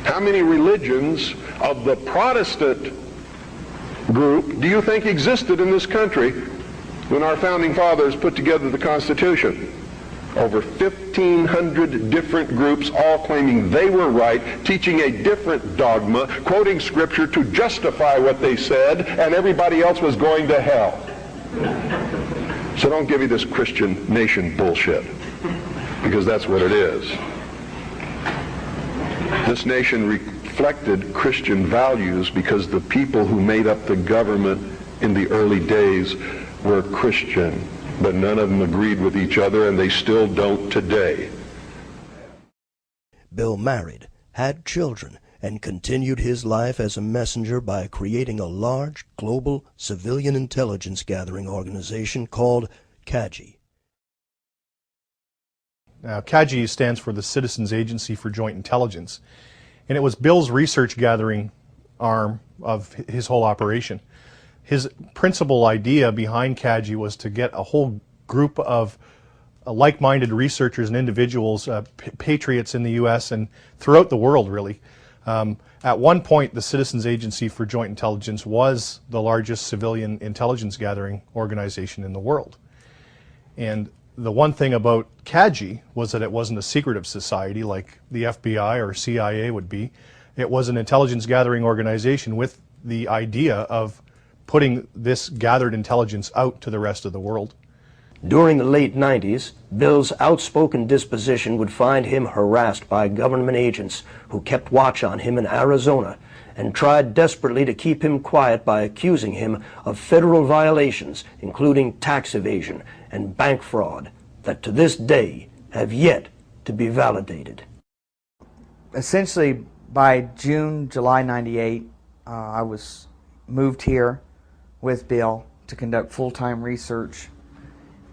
How many religions of the Protestant group do you think existed in this country when our founding fathers put together the Constitution? Over 1,500 different groups, all claiming they were right, teaching a different dogma, quoting scripture to justify what they said, and everybody else was going to hell. So don't give me this Christian nation bullshit, because that's what it is. This nation reflected Christian values because the people who made up the government in the early days were Christian, but none of them agreed with each other, and they still don't today. Bill married, had children, and continued his life as a messenger by creating a large global civilian intelligence gathering organization called CAGI. Now, CAGI stands for the Citizens Agency for Joint Intelligence, and it was Bill's research gathering arm of his whole operation. His principal idea behind CAGI was to get a whole group of like-minded researchers and individuals, patriots in the U.S. and throughout the world, really. At one point, the Citizens Agency for Joint Intelligence was the largest civilian intelligence gathering organization in the world. And the one thing about CAGI was that it wasn't a secretive society like the FBI or CIA would be. It was an intelligence gathering organization with the idea of putting this gathered intelligence out to the rest of the world. During the late 90s, Bill's outspoken disposition would find him harassed by government agents who kept watch on him in Arizona and tried desperately to keep him quiet by accusing him of federal violations, including tax evasion and bank fraud, that to this day have yet to be validated. Essentially, by July 98, I was moved here with Bill to conduct full-time research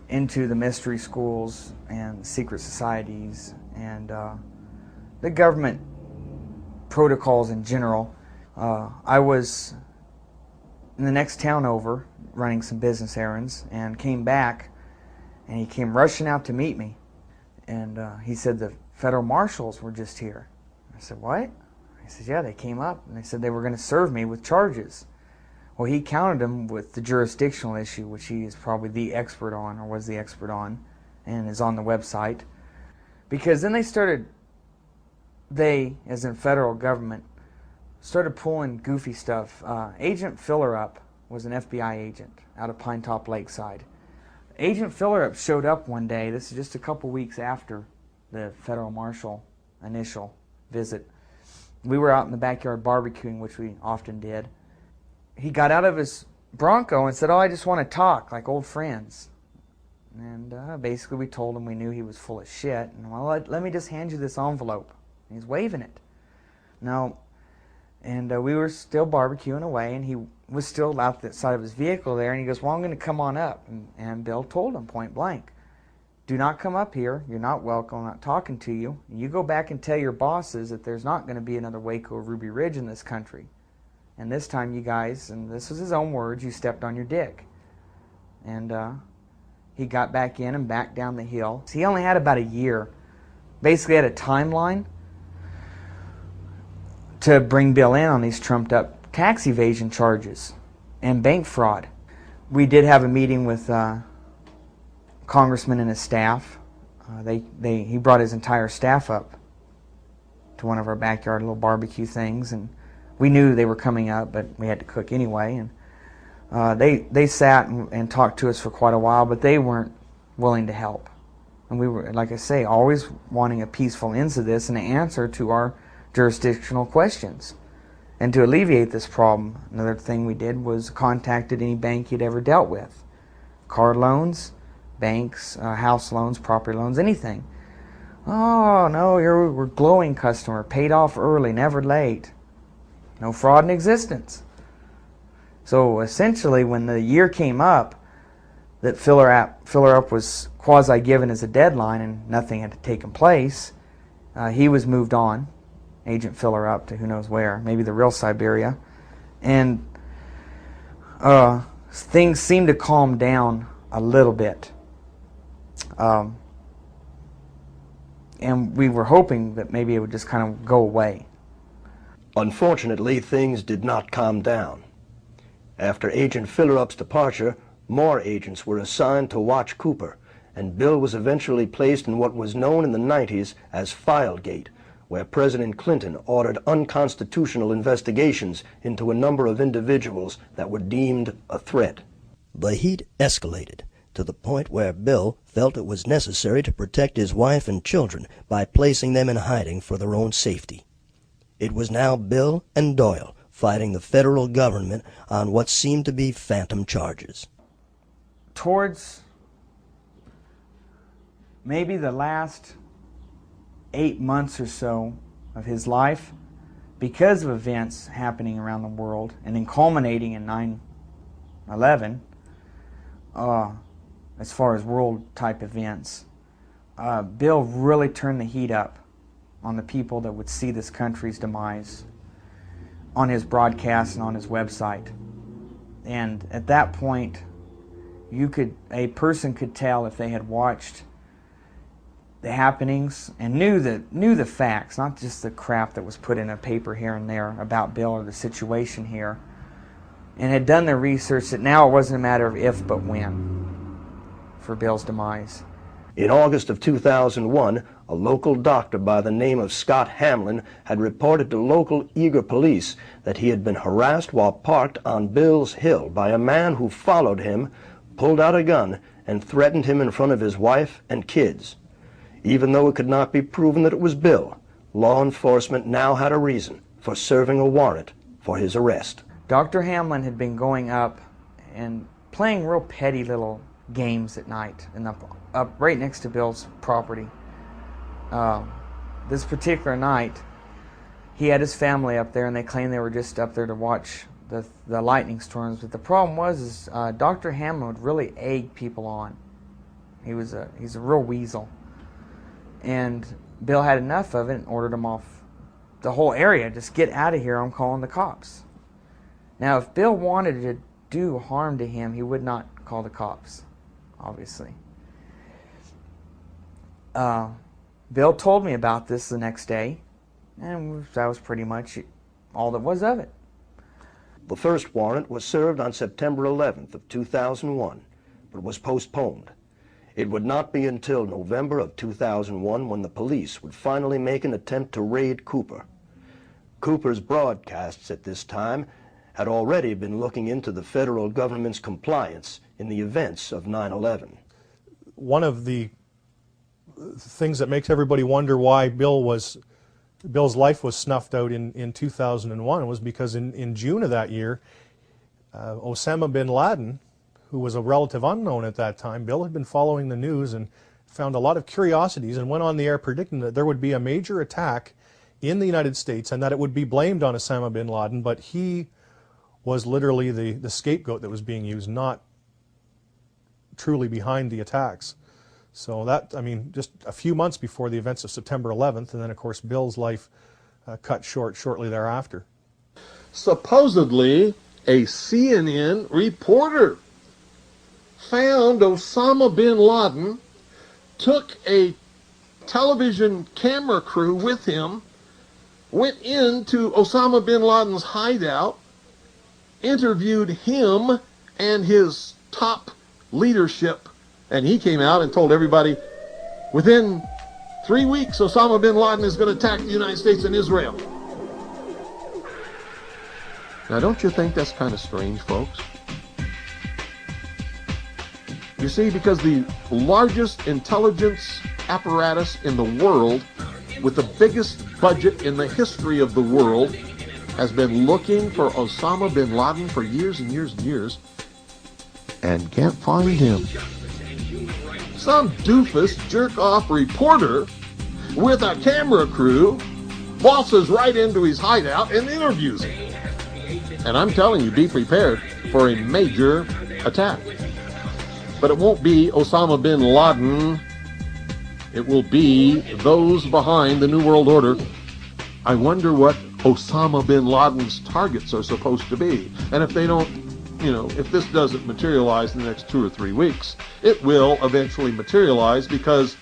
into the mystery schools and secret societies and the government protocols in general. I was in the next town over running some business errands and came back, and he came rushing out to meet me, and he said the federal marshals were just here. I said, what? He said, yeah, they came up and they said they were going to serve me with charges. Well, he countered them with the jurisdictional issue, which he is probably the expert on, or was the expert on, and is on the website. Because then they, as in federal government, started pulling goofy stuff. Agent Fillerup was an FBI agent out of Pine Top Lakeside. Agent Fillerup showed up one day, this is just a couple weeks after the federal marshal initial visit. We were out in the backyard barbecuing, which we often did. He got out of his Bronco and said, oh, I just want to talk like old friends. And basically we told him we knew he was full of shit. And well, let me just hand you this envelope. And he's waving it. No. And we were still barbecuing away, and he was still out the side of his vehicle there, and he goes, well, I'm going to come on up. And Bill told him point blank, do not come up here. You're not welcome. I'm not talking to you. You go back and tell your bosses that there's not going to be another Waco or Ruby Ridge in this country. And this time you guys, and this was his own words, you stepped on your dick. And he got back in and back down the hill. So he only had about a year. Basically had a timeline to bring Bill in on these trumped up tax evasion charges and bank fraud. We did have a meeting with Congressman and his staff. He brought his entire staff up to one of our backyard little barbecue things, and we knew they were coming up, but we had to cook anyway. And they sat and talked to us for quite a while, but they weren't willing to help. And we were, like I say, always wanting a peaceful end to this and an answer to our jurisdictional questions. And to alleviate this problem, another thing we did was contacted any bank he'd ever dealt with. Car loans, banks, house loans, property loans, anything. Oh, no, we're a glowing customer, paid off early, never late. No fraud in existence. So essentially, when the year came up that Fillerup was quasi-given as a deadline and nothing had taken place, he was moved on, Agent Fillerup, to who knows where, maybe the real Siberia. And things seemed to calm down a little bit. and we were hoping that maybe it would just kind of go away. Unfortunately, things did not calm down. After Agent Fillerup's departure, more agents were assigned to watch Cooper, and Bill was eventually placed in what was known in the 90s as Filegate, where President Clinton ordered unconstitutional investigations into a number of individuals that were deemed a threat. The heat escalated to the point where Bill felt it was necessary to protect his wife and children by placing them in hiding for their own safety. It was now Bill and Doyle fighting the federal government on what seemed to be phantom charges. Towards maybe the last 8 months or so of his life, because of events happening around the world and then culminating in 9/11, as far as world-type events, Bill really turned the heat up on the people that would see this country's demise on his broadcast and on his website. And at that point, a person could tell if they had watched the happenings and knew the facts, not just the crap that was put in a paper here and there about Bill or the situation here, and had done their research, that now it wasn't a matter of if but when for Bill's demise. In August of 2001, a local doctor by the name of Scott Hamlin had reported to local Eager police that he had been harassed while parked on Bill's Hill by a man who followed him, pulled out a gun, and threatened him in front of his wife and kids. Even though it could not be proven that it was Bill, law enforcement now had a reason for serving a warrant for his arrest. Dr. Hamlin had been going up and playing real petty little games at night and up right next to Bill's property. This particular night, he had his family up there, and they claimed they were just up there to watch the lightning storms. But the problem was Dr. Hamlin would really egg people on. He's a real weasel. And Bill had enough of it and ordered him off the whole area. Just get out of here, I'm calling the cops. Now, if Bill wanted to do harm to him, he would not call the cops, obviously. Bill told me about this the next day, and that was pretty much all that was of it. The first warrant was served on September 11th of 2001, but was postponed. It would not be until November of 2001 when the police would finally make an attempt to raid Cooper. Cooper's broadcasts at this time had already been looking into the federal government's compliance in the events of 9/11. One of the things that makes everybody wonder why Bill's life was snuffed out in 2001 was because in June of that year, Osama bin Laden, who was a relative unknown at that time, Bill had been following the news and found a lot of curiosities and went on the air predicting that there would be a major attack in the United States and that it would be blamed on Osama bin Laden, but he was literally the scapegoat that was being used, not truly behind the attacks. So that, I mean, just a few months before the events of September 11th, and then of course Bill's life cut short shortly thereafter. Supposedly, a CNN reporter found Osama bin Laden, took a television camera crew with him, went into Osama bin Laden's hideout, interviewed him and his top leadership, and he came out and told everybody, within 3 weeks, Osama bin Laden is going to attack the United States and Israel. Now, don't you think that's kind of strange, folks? You see, because the largest intelligence apparatus in the world, with the biggest budget in the history of the world, has been looking for Osama bin Laden for years and years and years, and can't find him. Some doofus jerk-off reporter with a camera crew waltzes right into his hideout and interviews him. And I'm telling you, be prepared for a major attack. But it won't be Osama bin Laden. It will be those behind the New World Order. I wonder what Osama bin Laden's targets are supposed to be. And if they don't, if this doesn't materialize in the next 2 or 3 weeks, it will eventually materialize, because